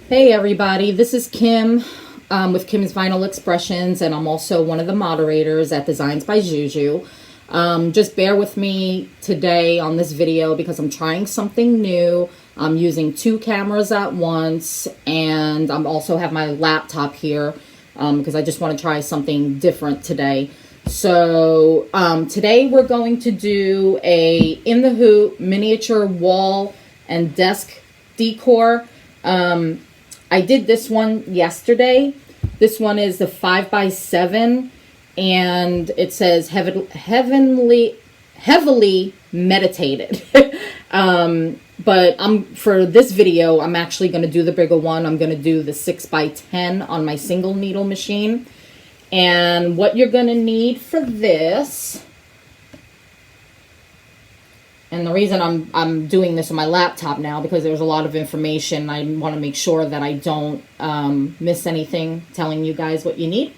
Hey everybody, this is Kim with Kim's Vinyl Expressions, and I'm also one of the moderators at Designs by Juju. Just bear with me today on this video because I'm trying something new. I'm using two cameras at once, and I'm also have my laptop here because I just want to try something different today. So today we're going to do a In the Hoop miniature wall and desk decor. I did this one yesterday. This one is the 5x7, and it says heavily meditated. But for this video, I'm actually going to do the bigger one. I'm going to do the 6x10 on my single needle machine. And what you're going to need for this, and the reason I'm doing this on my laptop now, because there's a lot of information. I want to make sure that I don't miss anything telling you guys what you need.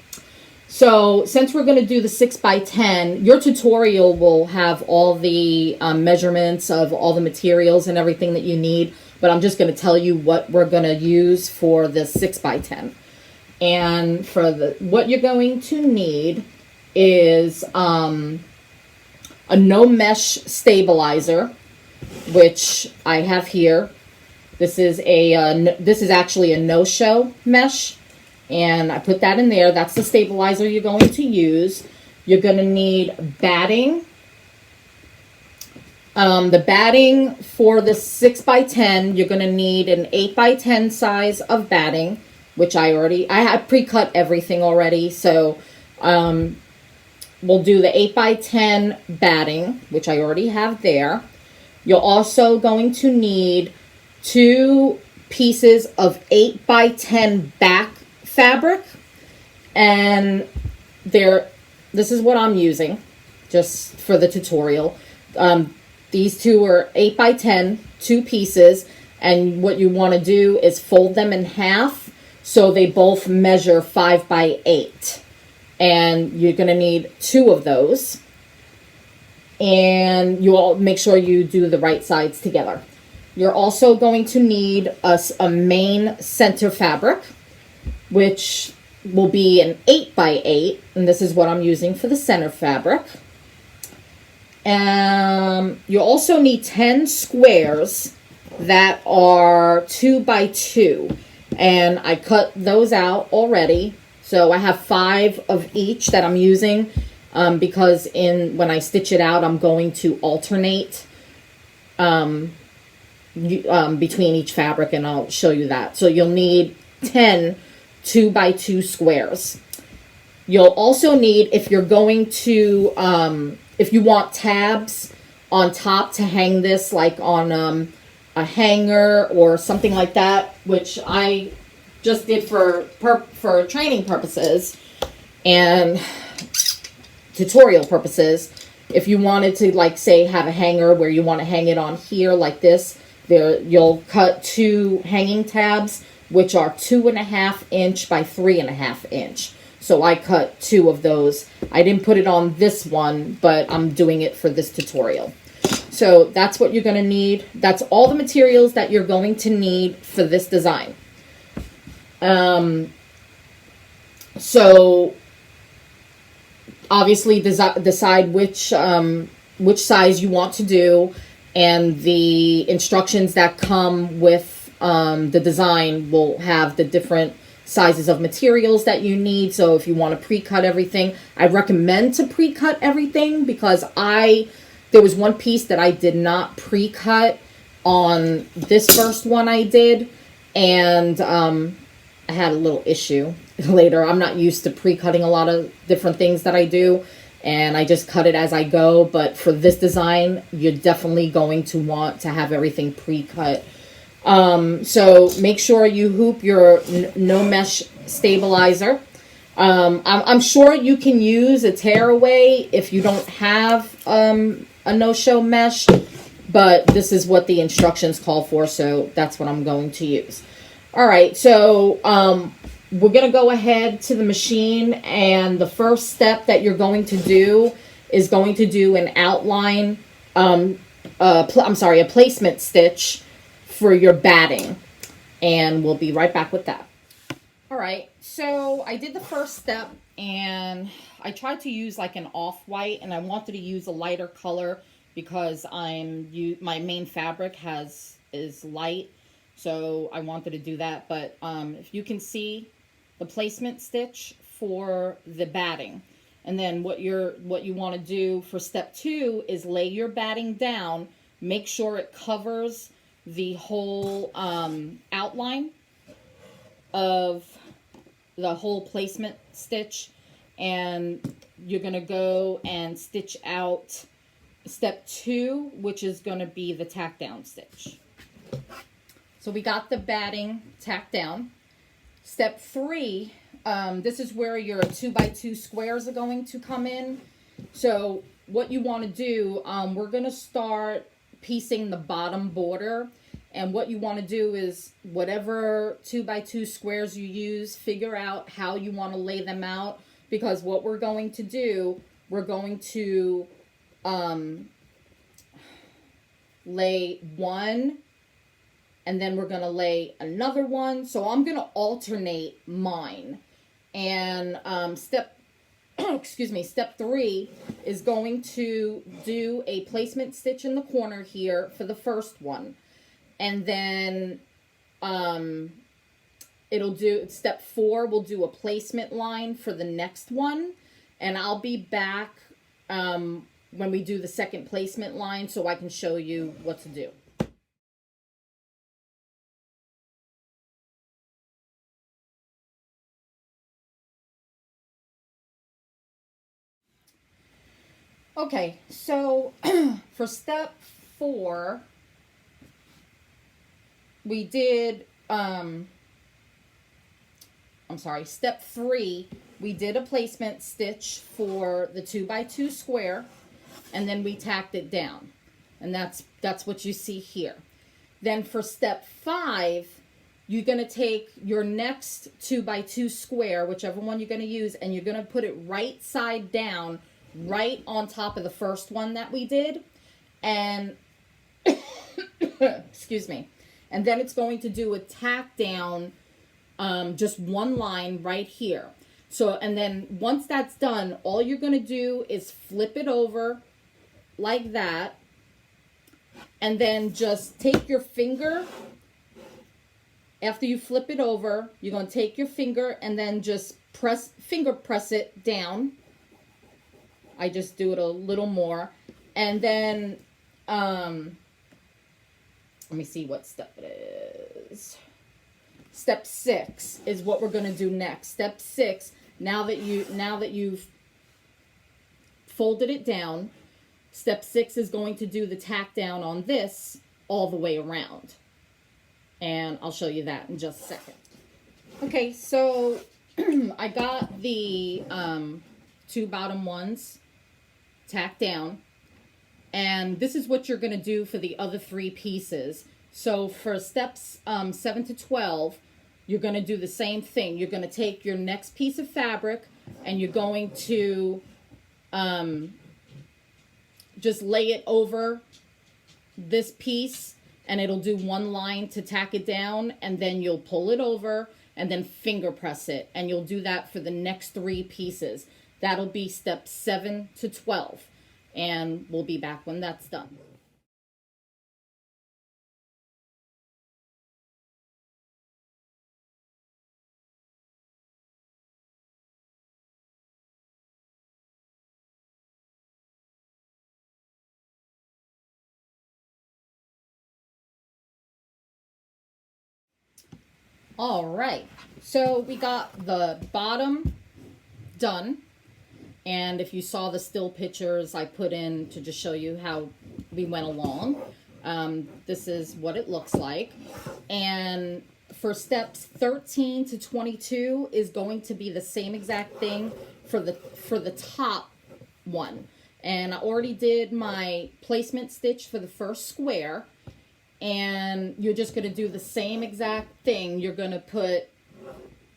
So since we're going to do the 6x10, your tutorial will have all the measurements of all the materials and everything that you need. But I'm just going to tell you what we're going to use for the 6x10. And for what you're going to need is a no mesh stabilizer, which I have here. This is actually a no-show mesh, and I put that in there. That's the stabilizer you're going to use. You're going to need batting. The batting for the 6x10, you're going to need an 8x10 size of batting, which I have pre-cut everything already. So we'll do the 8x10 batting, which I already have there. You're also going to need 2 pieces of 8x10 back fabric. And this is what I'm using just for the tutorial. These two are 8x10, 2 pieces. And what you want to do is fold them in half so they both measure 5x8. And you're going to need 2 of those. And you all make sure you do the right sides together. You're also going to need a main center fabric, which will be an 8x8. And this is what I'm using for the center fabric. You also need 10 squares that are 2x2. And I cut those out already. So I have 5 of each that I'm using because when I stitch it out, I'm going to alternate between each fabric, and I'll show you that. So you'll need 10 2x2 squares. You'll also need, if you're going to, if you want tabs on top to hang this like on a hanger or something like that, which I just did for training purposes and tutorial purposes. If you wanted to, like, say, have a hanger where you want to hang it on here like this, you'll cut 2 hanging tabs, which are 2.5 inch by 3.5 inch. So I cut 2 of those. I didn't put it on this one, but I'm doing it for this tutorial. So that's what you're going to need. That's all the materials that you're going to need for this design. So obviously decide which size you want to do, and the instructions that come with the design will have the different sizes of materials that you need. So if you want to pre-cut everything, I recommend to pre-cut everything because there was one piece that I did not pre-cut on this first one I did, and I had a little issue later. I'm not used to pre-cutting a lot of different things that I do, and I just cut it as I go. But for this design, you're definitely going to want to have everything pre-cut. So make sure you hoop your no mesh stabilizer. I'm sure you can use a tearaway if you don't have a no-show mesh, but this is what the instructions call for, so that's what I'm going to use. All right, so we're going to go ahead to the machine, and the first step that you're going to do is going to do an outline, a placement stitch for your batting. and we'll be right back with that. All right, so I did the first step, and I tried to use like an off-white, and I wanted to use a lighter color because my main fabric is light, so I wanted to do that. But if you can see the placement stitch for the batting, and then what you want to do for step 2 is lay your batting down, make sure it covers the whole outline of the whole placement stitch, and you're going to go and stitch out step 2, which is going to be the tack down stitch. So we got the batting tacked down. Step 3, this is where your 2x2 squares are going to come in. So what you want to do, we're going to start piecing the bottom border. And what you want to do is whatever 2x2 squares you use, figure out how you want to lay them out. Because what we're going to do, we're going to lay one, and then we're going to lay another one. So I'm going to alternate mine. And step 3 is going to do a placement stitch in the corner here for the first one. And then it'll do step 4, we'll do a placement line for the next one. And I'll be back when we do the second placement line so I can show you what to do. Okay, so for step 4, we did, step 3, we did a placement stitch for the 2x2 square, and then we tacked it down. And that's what you see here. Then for step 5, you're going to take your next 2x2 square, whichever one you're going to use, and you're going to put it right side down, right on top of the first one that we did. And, excuse me. And then it's going to do a tack down, just one line right here. So, and then once that's done, all you're going to do is flip it over like that. And then just take your finger. After you flip it over, you're going to take your finger and then just press it down. I just do it a little more. And then, let me see what step it is. Step 6 is what we're going to do next. Step 6, now that you've folded it down, step 6 is going to do the tack down on this all the way around. And I'll show you that in just a second. Okay, so I got the 2 bottom ones tacked down. And this is what you're going to do for the other 3 pieces. So for steps 7 to 12, you're going to do the same thing. You're going to take your next piece of fabric and you're going to just lay it over this piece, and it'll do one line to tack it down, and then you'll pull it over and then finger press it. And you'll do that for the next 3 pieces. That'll be steps 7 to 12. And we'll be back when that's done. All right, so we got the bottom done. And if you saw the still pictures I put in to just show you how we went along, this is what it looks like. And for steps 13 to 22 is going to be the same exact thing for the top one. And I already did my placement stitch for the first square. And you're just going to do the same exact thing. You're going to put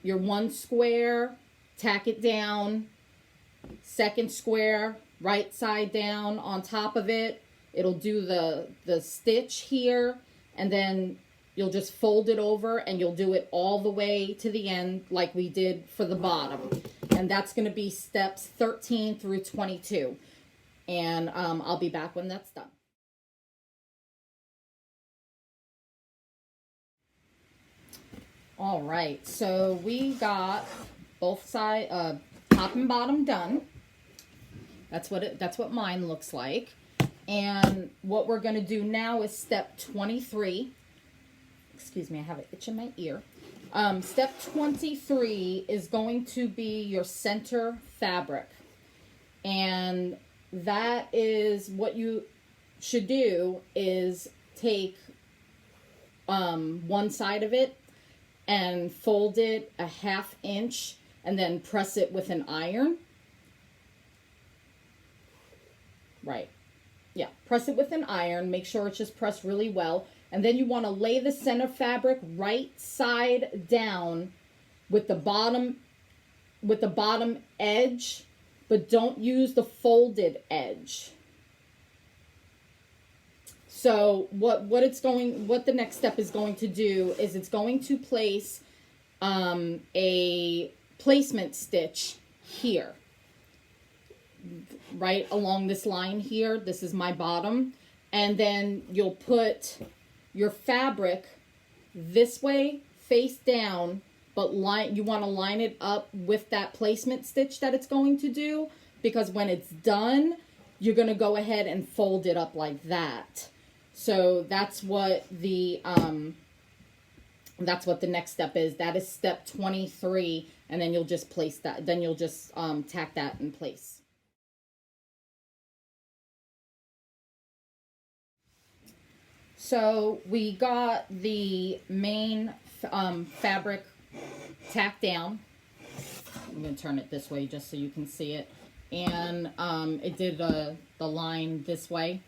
your one square, tack it down, second square, right side down on top of it. It'll do the stitch here, and then you'll just fold it over and you'll do it all the way to the end like we did for the bottom. And that's going to be steps 13 through 22. And I'll be back when that's done. All right, so we got both sides, top and bottom done. That's what mine looks like. And what we're going to do now is step 23. Excuse me, I have an itch in my ear. Step 23 is going to be your center fabric. And that is what you should do is take one side of it and fold it a 1/2 inch and then press it with an iron. Right. Yeah, press it with an iron. Make sure it's just pressed really well. And then you want to lay the center fabric right side down with the bottom edge, but don't use the folded edge. So what the next step is going to do is it's going to place a placement stitch here, right along this line here. This is my bottom. And then you'll put your fabric this way, face down, but you want to line it up with that placement stitch that it's going to do, because when it's done, you're going to go ahead and fold it up like that. So that's what the next step is. That is step 23, and then you'll just place that. Then you'll just tack that in place. So we got the main fabric tacked down. I'm going to turn it this way just so you can see it. And it did the line this way.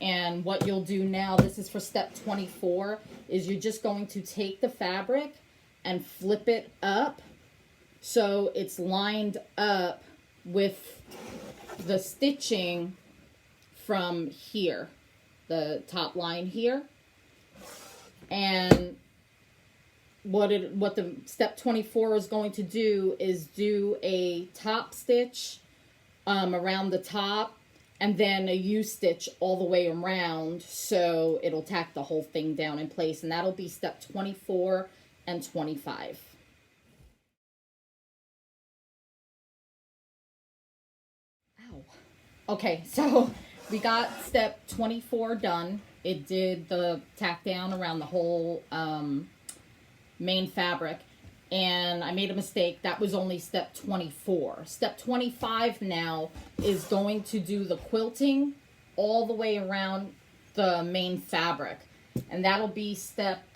And what you'll do now, this is for step 24, is you're just going to take the fabric and flip it up so it's lined up with the stitching from here, the top line here. And what the step 24 is going to do is do a top stitch around the top, and then a U-stitch all the way around, so it'll tack the whole thing down in place. And that'll be step 24 and 25. Ow. Okay, so we got step 24 done. It did the tack down around the whole main fabric. And I made a mistake. That was only step 24. Step 25 now is going to do the quilting all the way around the main fabric. And that'll be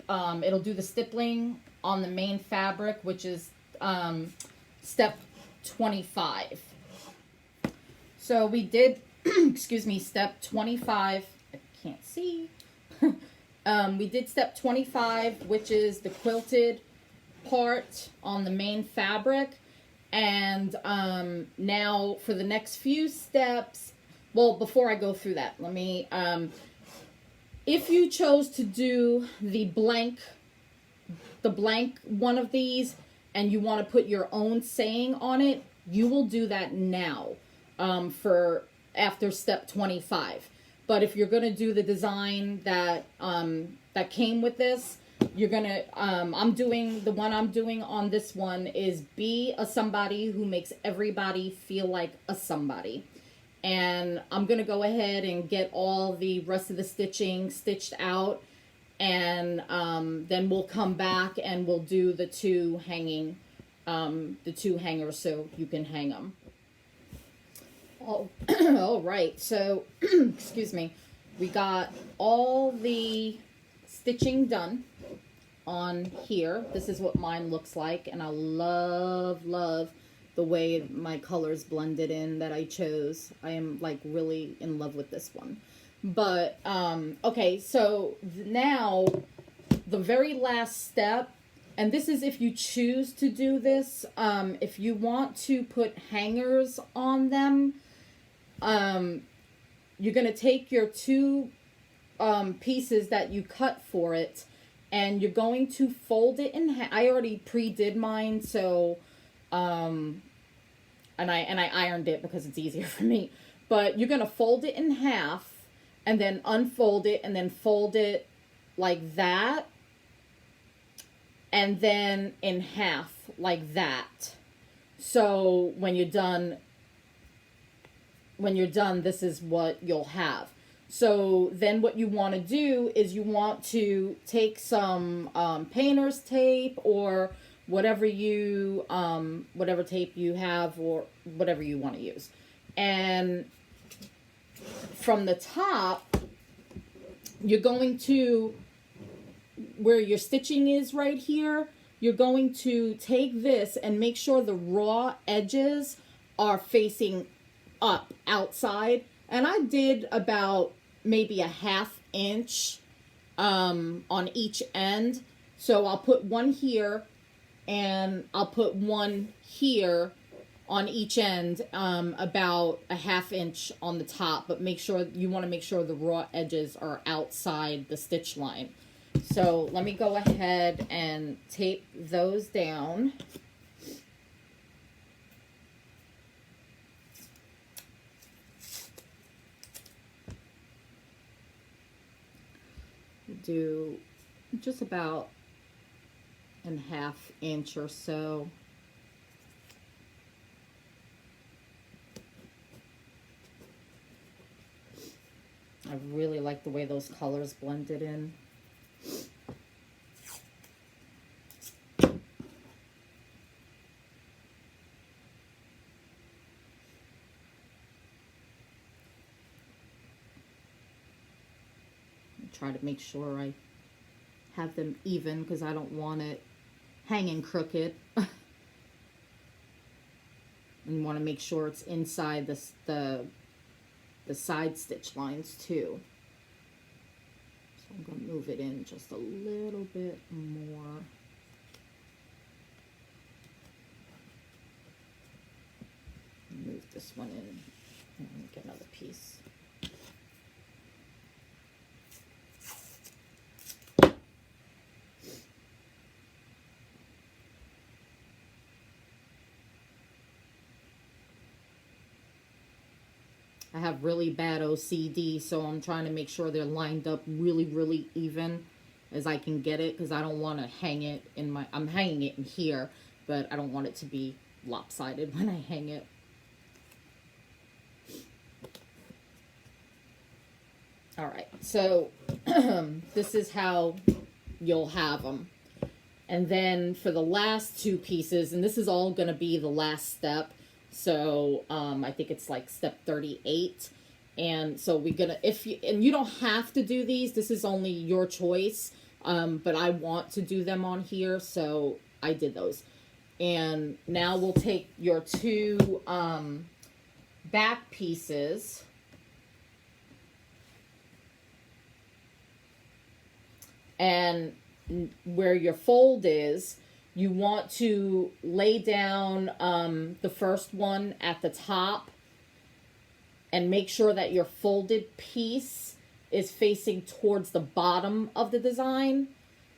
it'll do the stippling on the main fabric, which is step 25. So we did, excuse me, step 25. I can't see. We did step 25, which is the quilted part on the main fabric. And now for the next few steps, well, before I go through that, let me if you chose to do the blank one of these and you want to put your own saying on it, you will do that now for after step 25. But if you're going to do the design that that came with this, you're gonna the one I'm doing on this one is be a somebody who makes everybody feel like a somebody. And I'm gonna go ahead and get all the rest of the stitching stitched out, and then we'll come back and we'll do the two hangers so you can hang them. All right, so excuse me, we got all the stitching done on here. This is what mine looks like, and I love the way my colors blended in that I chose. I am like really in love with this one. But okay, so now the very last step, and this is if you choose to do this, if you want to put hangers on them, you're going to take your two pieces that you cut for it, and you're going to fold it in half. I already pre-did mine, so and I ironed it because it's easier for me. But you're gonna fold it in half and then unfold it and then fold it like that, and then in half like that. So when you're done, this is what you'll have. So then what you want to do is you want to take some painter's tape or whatever tape you have or whatever you want to use. And from the top, you're going to, where your stitching is right here, you're going to take this and make sure the raw edges are facing up outside. And I did about maybe a 1/2 inch on each end. So I'll put one here and I'll put one here on each end, about a 1/2 inch on the top, but you want to make sure the raw edges are outside the stitch line. So let me go ahead and tape those down. Do just about a 1/2 inch or so. I really like the way those colors blended in. Try to make sure I have them even because I don't want it hanging crooked. And you want to make sure it's inside the side stitch lines too. So I'm going to move it in just a little bit more. Move this one in and get another piece. I have really bad OCD, so I'm trying to make sure they're lined up really, really even as I can get it, because I don't want to hang it in my, I'm hanging it in here, but I don't want it to be lopsided when I hang it. All right, so this is how you'll have them. And then for the last two pieces, and this is all going to be the last step, so I think it's like step 38. And so we're gonna, and you don't have to do these, this is only your choice, but I want to do them on here, so I did those. And now we'll take your two back pieces, and where your fold is, you want to lay down the first one at the top and make sure that your folded piece is facing towards the bottom of the design.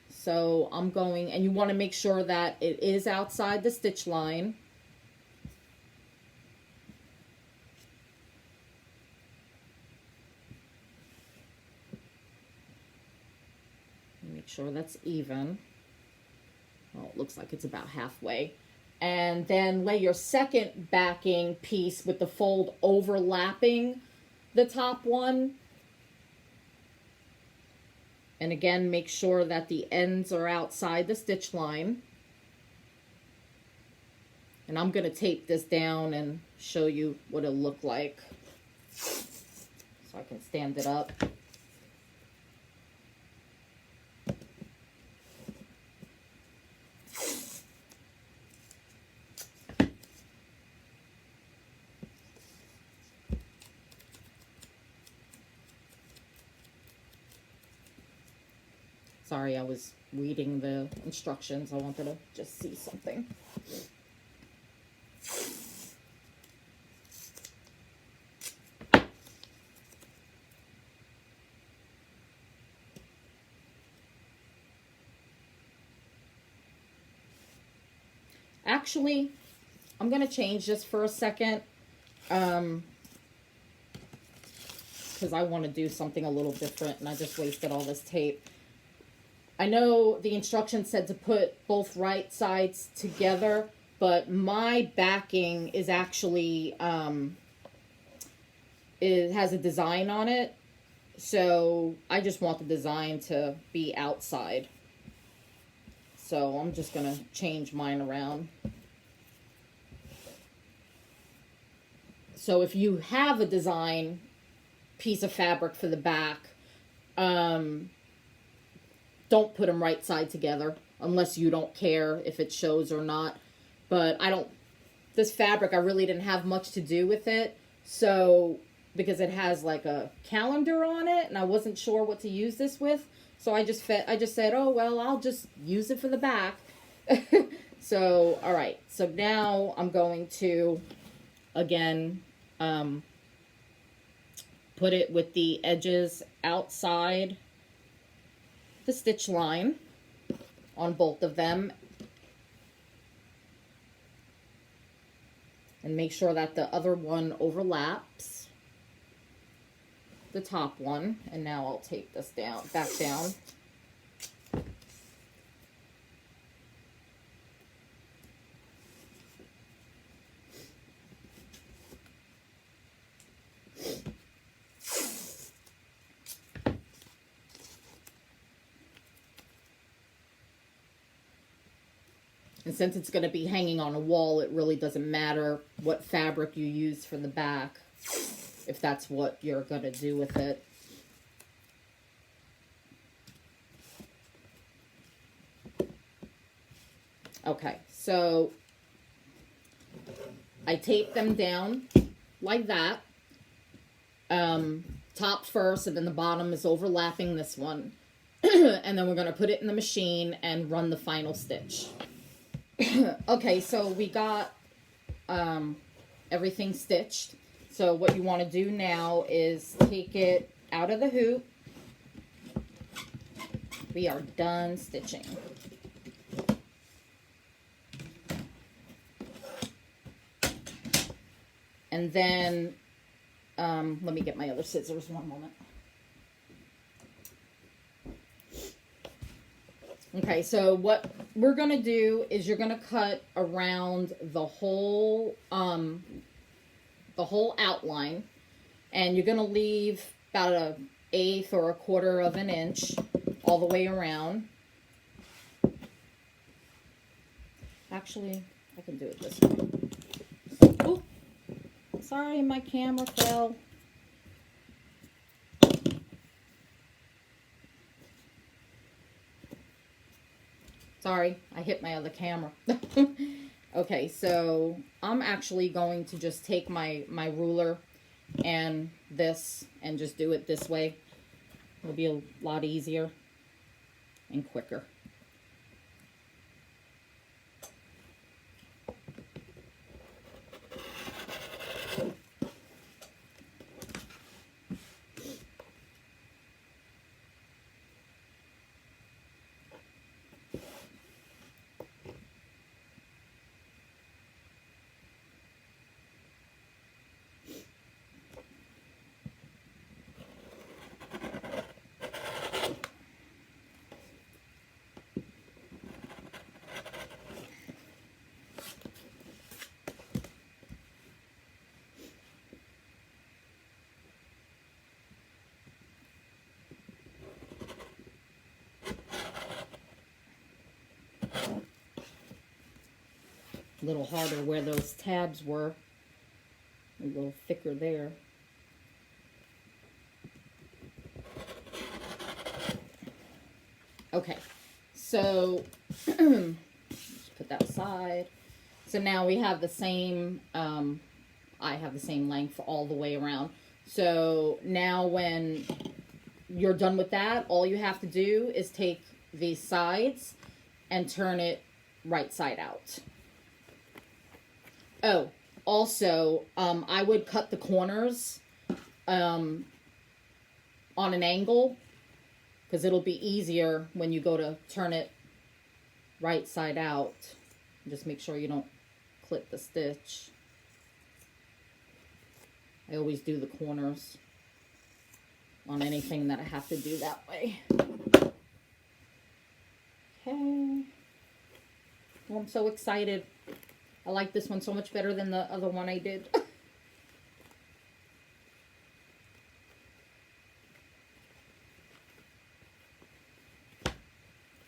So I'm going, and you want to make sure that it is outside the stitch line. Make sure that's even. Well, it looks like it's about halfway. And then lay your second backing piece with the fold overlapping the top one. And again, make sure that the ends are outside the stitch line. And I'm going to tape this down and show you what it'll look like. So I can stand it up. Sorry, I was reading the instructions. I wanted to just see something. actually, I'm going to change this for a second. Because I want to do something a little different, and I just wasted all this tape. I know the instructions said to put both right sides together, but my backing is actually, it has a design on it. So I just want the design to be outside. So I'm just going to change mine around. So if you have a design piece of fabric for the back, don't put them right side together unless you don't care if it shows or not. But this fabric, I really didn't have much to do with it. So, because it has like a calendar on it and I wasn't sure what to use this with. So I just said, oh, well, I'll just use it for the back. So, all right. So now I'm going to, again, put it with the edges outside the stitch line on both of them. And make sure that the other one overlaps the top one. And now I'll tape this back down. And since it's going to be hanging on a wall, it really doesn't matter what fabric you use for the back, if that's what you're going to do with it. Okay, so I tape them down like that. Top first, and then the bottom is overlapping this one. And then we're going to put it in the machine and run the final stitch. Okay, so we got everything stitched. So what you want to do now is take it out of the hoop. We are done stitching. And then, let me get my other scissors, one moment. Okay, so what we're going to do is you're going to cut around the whole outline, and you're going to leave about 1/8 or 1/4 of an inch all the way around. Actually, I can do it this way. Oh, sorry, my camera fell. Sorry, I hit my other camera. Okay, so I'm actually going to just take my ruler and this and just do it this way. It'll be a lot easier and quicker. A little harder where those tabs were, a little thicker there. Okay, so just put that aside. So now we have the same, I have the same length all the way around. So now when you're done with that, all you have to do is take these sides and turn it right side out. Oh, also, I would cut the corners on an angle, because it'll be easier when you go to turn it right side out. Just make sure you don't clip the stitch. I always do the corners on anything that I have to do that way. Okay. Well, I'm so excited. I like this one so much better than the other one I did.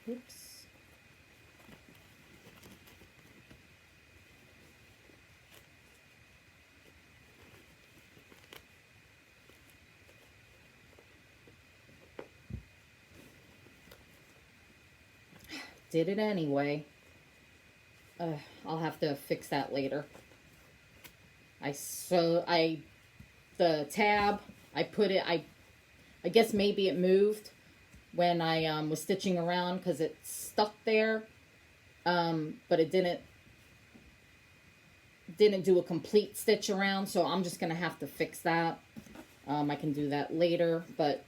Oops. Did it anyway. I'll have to fix that later. The tab, I put it, I guess maybe it moved when I was stitching around because it stuck there. But it didn't do a complete stitch around, so I'm just going to have to fix that. I can do that later, but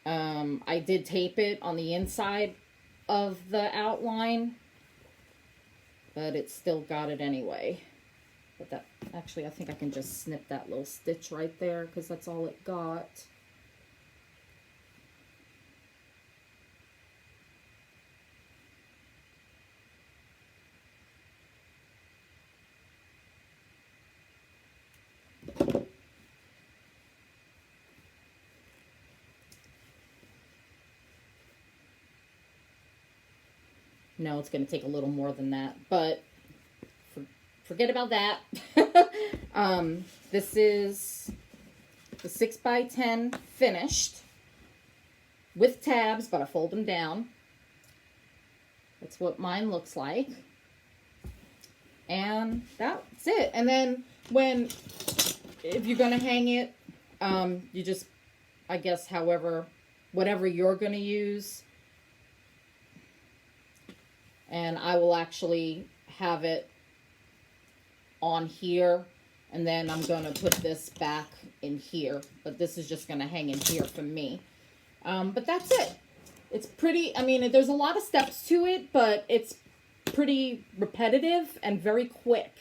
I did tape it on the inside of the outline, but it still got it anyway. But that, actually, I think I can just snip that little stitch right there because that's all it got. No, it's going to take a little more than that, but forget about that. This is the 6x10 finished with tabs, but I fold them down. That's what mine looks like. And that's it. And then if you're going to hang it, you just, I guess, whatever you're going to use. And I will actually have it on here, and then I'm going to put this back in here, but this is just going to hang in here for me. But that's it. It's pretty, I mean, there's a lot of steps to it, but it's pretty repetitive and very quick.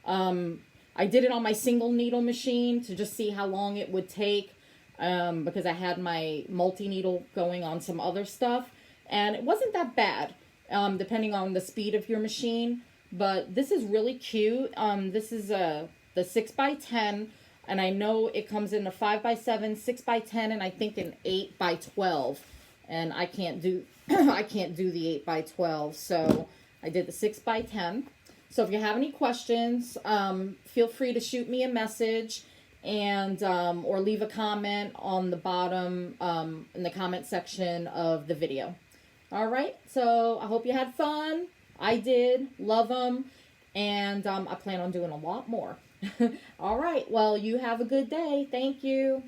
I did it on my single needle machine to just see how long it would take, because I had my multi-needle going on some other stuff, and it wasn't that bad. Depending on the speed of your machine. But this is really cute. This is the 6x10, and I know it comes in a 5x7, 6x10, and I think an 8x12. And I can't do I can't do the 8x12, so I did the 6x10. So if you have any questions, feel free to shoot me a message and or leave a comment on the bottom in the comment section of the video. All right, so I hope you had fun. I did. Love them. And I plan on doing a lot more. All right, well, you have a good day. Thank you.